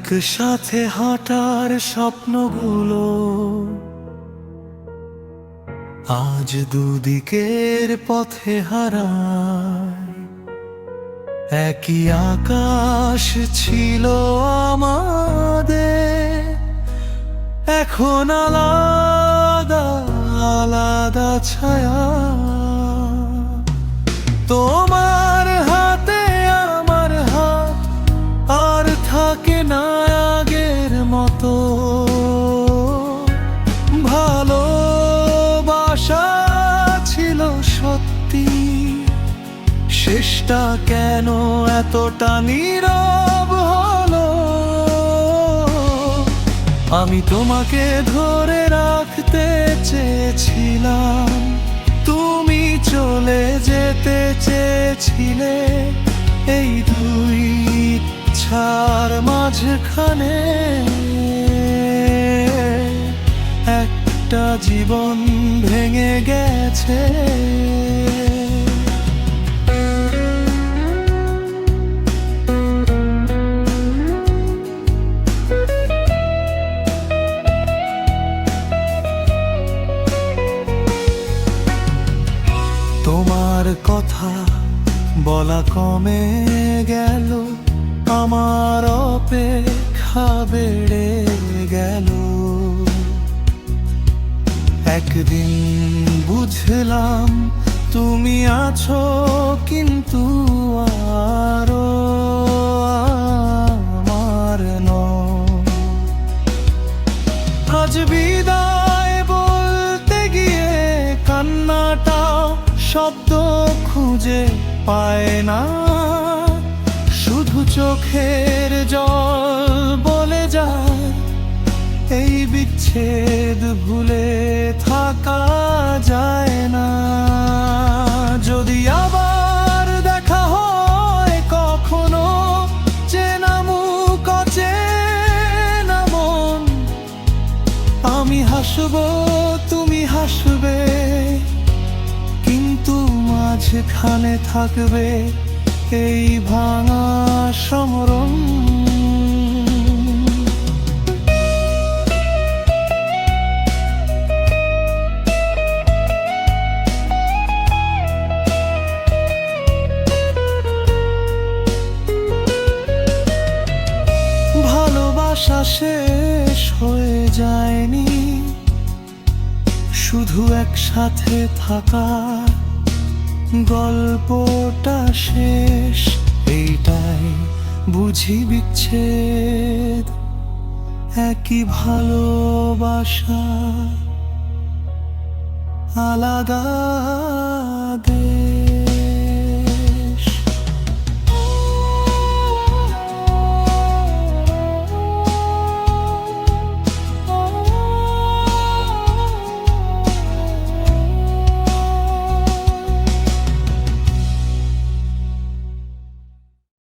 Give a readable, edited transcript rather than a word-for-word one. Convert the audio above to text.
একসাথে হাঁটার স্বপ্নগুলো আজ দুদিকের পথে হারায়। একই আকাশ ছিল আমাদের, এখন আলাদা আলাদা ছায়া। তোমার হাতে আমার হাত আর থাকে না আগের মতো। ভালোবাসা ছিল সত্যি, শেষটা কেন এতটা নীরব হলো? আমি তোমাকে ধরে রাখতে চেয়েছিলাম, তুমি চলে যেতে চেয়েছিলে। এই দুই ইচ্ছার মাঝখানে একটা জীবন ভেঙে গেছে। তোমার কথা বলা কমে গেল, আমার অপেক্ষা বেড়ে গেল। একদিন বুঝলাম তুমি আছো, কিন্তু আরো আমার নও। আজ বিদায় বলতে গিয়ে কান্নাটাও শব্দ খুঁজে পায় না। শুধু চোখের জল বলে যায়, এই বিচ্ছেদ ভুলে থাকা যায় না। যদি আবার দেখা হয় কখনো, চেনা মুখ অচেনা মন, আমি হাসবো তুমি হাসবে, কিন্তু মাঝখানে থাকবে এই ভাঙা সমরণ। ভালোবাসা শেষ হয়ে যায়নি, শুধু একসাথে থাকা গল্পটা শেষ। এইটাই বুঝি বিচ্ছেদ, একই ভালোবাসা আলাদা দেশ।